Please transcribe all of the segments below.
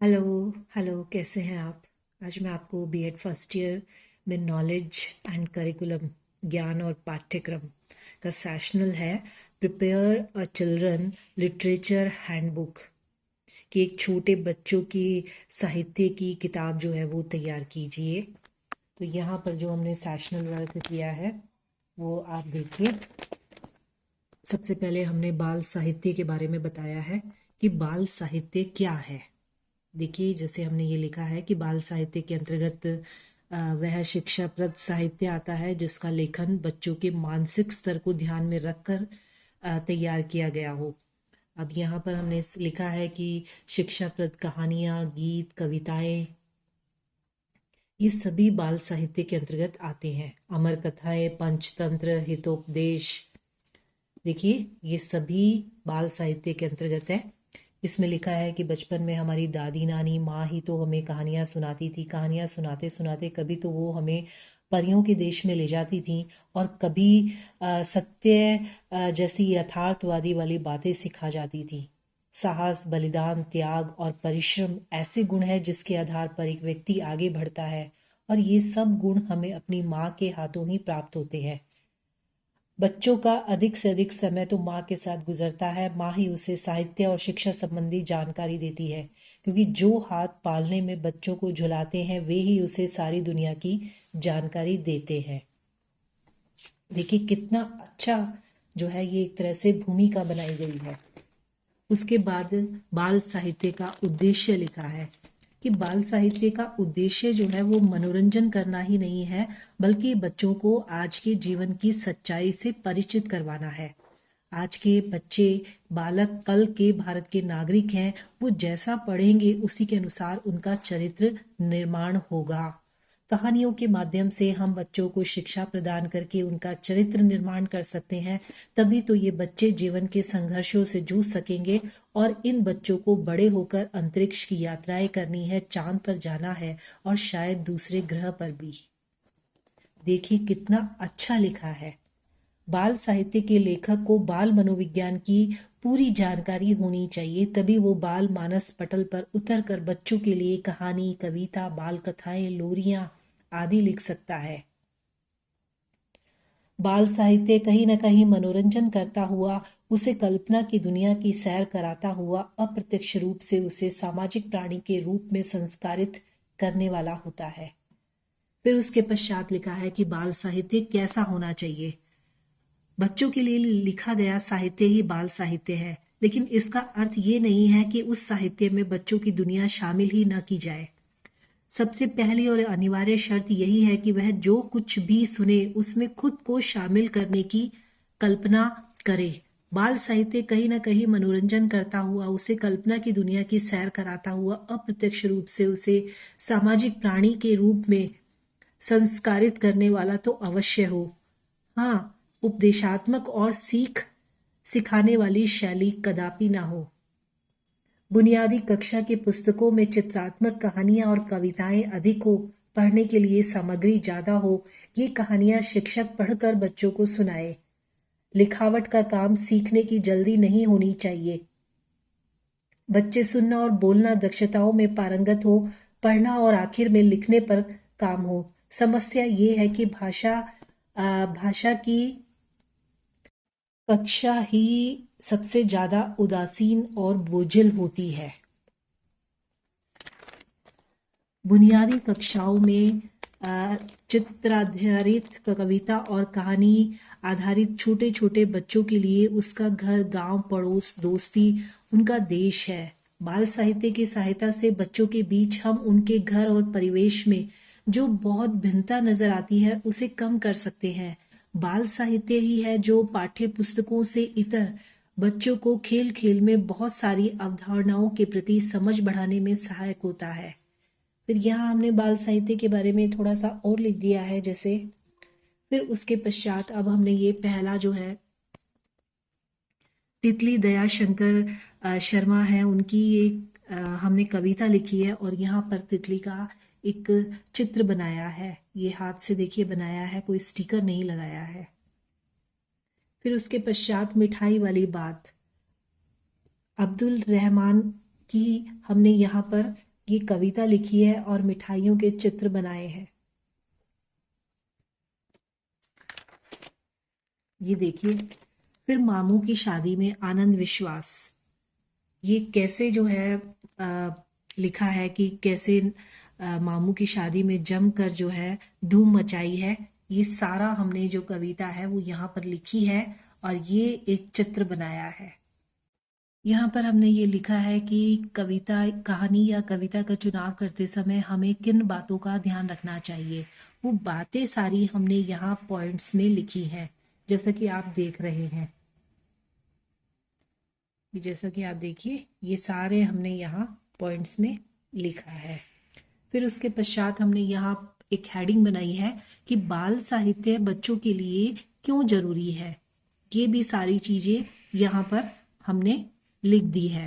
Hello. Hello, कैसे हैं आप? आज मैं आपको बीएड फर्स्ट ईयर में नॉलेज एंड करिकुलम, ज्ञान और पाठ्यक्रम का सेशनल है, prepare a children literature handbook कि एक छोटे बच्चों की साहित्य की किताब जो है वो तैयार कीजिए। तो यहाँ पर जो हमने सेशनल वर्क किया है वो आप देखिए। सबसे पहले हमने बाल साहित्य के बारे में बताया है कि बाल साहित्य क्या है। देखिए, जैसे हमने ये लिखा है कि बाल साहित्य के अंतर्गत वह शिक्षाप्रद साहित्य आता है जिसका लेखन बच्चों के मानसिक स्तर को ध्यान में रखकर तैयार किया गया हो। अब यहाँ पर हमने लिखा है कि शिक्षाप्रद कहानियाँ, गीत, कविताएं, ये सभी बाल साहित्य के अंतर्गत आते हैं। अमर कथाएं, पंचतंत्र, हितोपदेश, देखिए ये सभी बाल साहित्य के अंतर्गत है। इसमें लिखा है कि बचपन में हमारी दादी नानी माँ ही तो हमें कहानियाँ सुनाती थी। कहानियाँ सुनाते सुनाते कभी तो वो हमें परियों के देश में ले जाती थी और कभी सत्य जैसी यथार्थवादी वाली बातें सिखा जाती थी। साहस, बलिदान, त्याग और परिश्रम ऐसे गुण हैं जिसके आधार पर एक व्यक्ति आगे बढ़ता है, और ये सब गुण हमें अपनी माँ के हाथों ही प्राप्त होते हैं। बच्चों का अधिक से अधिक समय तो माँ के साथ गुजरता है। माँ ही उसे साहित्य और शिक्षा संबंधी जानकारी देती है, क्योंकि जो हाथ पालने में बच्चों को झुलाते हैं वे ही उसे सारी दुनिया की जानकारी देते हैं। देखिए कितना अच्छा जो है ये एक तरह से भूमिका बनाई गई है। उसके बाद बाल साहित्य का उद्देश्य लिखा है कि बाल साहित्य का उद्देश्य जो है वो मनोरंजन करना ही नहीं है, बल्कि बच्चों को आज के जीवन की सच्चाई से परिचित करवाना है। आज के बच्चे, बालक कल के भारत के नागरिक हैं। वो जैसा पढ़ेंगे उसी के अनुसार उनका चरित्र निर्माण होगा। कहानियों के माध्यम से हम बच्चों को शिक्षा प्रदान करके उनका चरित्र निर्माण कर सकते हैं। तभी तो ये बच्चे जीवन के संघर्षों से जूझ सकेंगे, और इन बच्चों को बड़े होकर अंतरिक्ष की यात्राएं करनी है, चांद पर जाना है और शायद दूसरे ग्रह पर भी। देखिए कितना अच्छा लिखा है। बाल साहित्य के लेखक को बाल मनोविज्ञान की पूरी जानकारी होनी चाहिए, तभी वो बाल मानस पटल पर उतर कर बच्चों के लिए कहानी, कविता, बाल कथाएं, लोरियां आदि लिख सकता है। बाल साहित्य कहीं न कहीं मनोरंजन करता हुआ, उसे कल्पना की दुनिया की सैर कराता हुआ अप्रत्यक्ष रूप से उसे सामाजिक प्राणी के रूप में संस्कारित करने वाला होता है। फिर उसके पश्चात लिखा है कि बाल साहित्य कैसा होना चाहिए। बच्चों के लिए लिखा गया साहित्य ही बाल साहित्य है, लेकिन इसका अर्थ ये नहीं है कि उस साहित्य में बच्चों की दुनिया शामिल ही न की जाए। सबसे पहली और अनिवार्य शर्त यही है कि वह जो कुछ भी सुने उसमें खुद को शामिल करने की कल्पना करे। बाल साहित्य कहीं न कहीं मनोरंजन करता हुआ, उसे कल्पना की दुनिया की सैर कराता हुआ अप्रत्यक्ष रूप से उसे सामाजिक प्राणी के रूप में संस्कारित करने वाला तो अवश्य हो। हाँ, उपदेशात्मक और सीख सिखाने वाली शैली कदापि ना हो। बुनियादी कक्षा की पुस्तकों में चित्रात्मक कहानियां और कविताएं अधिक हो, पढ़ने के लिए सामग्री ज्यादा हो। ये कहानियां शिक्षक पढ़कर बच्चों को सुनाए। लिखावट का काम सीखने की जल्दी नहीं होनी चाहिए। बच्चे सुनना और बोलना दक्षताओं में पारंगत हो, पढ़ना और आखिर में लिखने पर काम हो। समस्या ये है कि भाषा की कक्षा ही सबसे ज्यादा उदासीन और बोझिल होती है। बुनियादी कक्षाओं में चित्राधारित कविता और कहानी आधारित छोटे छोटे बच्चों के लिए उसका घर, गांव, पड़ोस, दोस्ती उनका देश है। बाल साहित्य की सहायता से बच्चों के बीच हम उनके घर और परिवेश में जो बहुत भिन्नता नजर आती है उसे कम कर सकते हैं। बाल साहित्य ही है जो पाठ्य पुस्तकों से इतर बच्चों को खेल खेल में बहुत सारी अवधारणाओं के प्रति समझ बढ़ाने में सहायक होता है। फिर यहाँ हमने बाल साहित्य के बारे में थोड़ा सा और लिख दिया है। जैसे फिर उसके पश्चात अब हमने ये पहला जो है तितली दया शंकर शर्मा है, उनकी एक हमने कविता लिखी है और यहाँ पर तितली का एक चित्र बनाया है। ये हाथ से देखिए बनाया है, कोई स्टिकर नहीं लगाया है। फिर उसके पश्चात मिठाई वाली बात अब्दुल रहमान की हमने यहाँ पर ये कविता लिखी है और मिठाइयों के चित्र बनाए हैं। ये देखिए, फिर मामू की शादी में आनंद विश्वास। ये कैसे जो है लिखा है कि कैसे मामू की शादी में जमकर जो है धूम मचाई है। ये सारा हमने जो कविता है वो यहाँ पर लिखी है और ये एक चित्र बनाया है। यहाँ पर हमने ये लिखा है कि कविता कहानी या कविता का चुनाव करते समय हमें किन बातों का ध्यान रखना चाहिए। वो बातें सारी हमने यहाँ पॉइंट्स में लिखी हैं, जैसा कि आप देख रहे हैं। जैसा कि आप देखिए, ये सारे हमने यहाँ पॉइंट्स में लिखा है। फिर उसके पश्चात हमने यहाँ एक हेडिंग बनाई है कि बाल साहित्य बच्चों के लिए क्यों जरूरी है। ये भी सारी चीजें यहाँ पर हमने लिख दी है।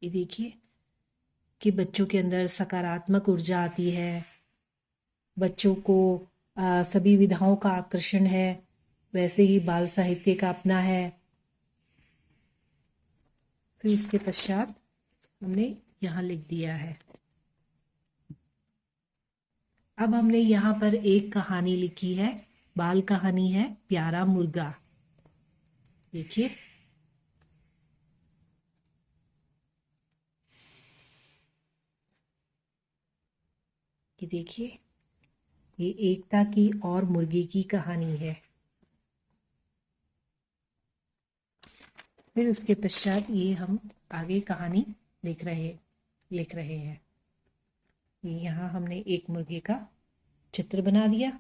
ये देखिए कि बच्चों के अंदर सकारात्मक ऊर्जा आती है, बच्चों को सभी विधाओं का आकर्षण है, वैसे ही बाल साहित्य का अपना है। फिर इसके पश्चात हमने यहाँ लिख दिया है। अब हमने यहाँ पर एक कहानी लिखी है, बाल कहानी है प्यारा मुर्गा। देखिए, ये देखिए, ये एकता की और मुर्गे की कहानी है। फिर उसके पश्चात ये हम आगे कहानी लिख रहे हैं। ये यहाँ हमने एक मुर्गे का चित्र बना दिया।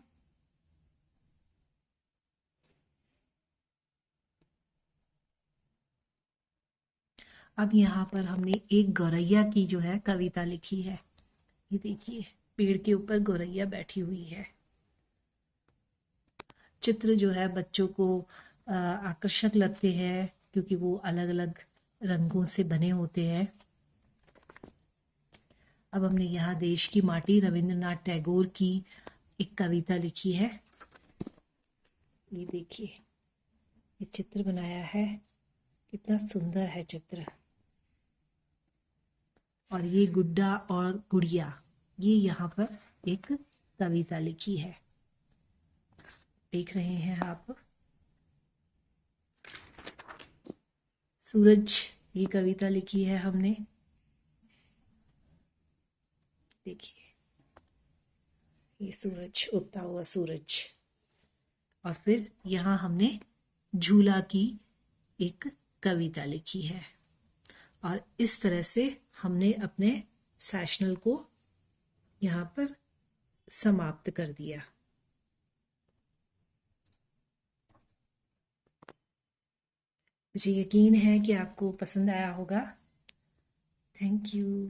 अब यहाँ पर हमने एक गौरैया की जो है कविता लिखी है। ये देखिए, पेड़ के ऊपर गौरैया बैठी हुई है। चित्र जो है बच्चों को आकर्षक लगते हैं क्योंकि वो अलग अलग रंगों से बने होते हैं। अब हमने यहाँ देश की माटी रविंद्रनाथ टैगोर की एक कविता लिखी है। ये देखिए, ये चित्र बनाया है, कितना सुंदर है चित्र। और ये गुड्डा और गुड़िया, ये यहाँ पर एक कविता लिखी है, देख रहे हैं आप। सूरज, ये कविता लिखी है हमने। देखिए, ये सूरज, उगता हुआ सूरज। और फिर यहाँ हमने झूला की एक कविता लिखी है। और इस तरह से हमने अपने सेशनल को यहाँ पर समाप्त कर दिया। मुझे यकीन है कि आपको पसंद आया होगा। Thank you.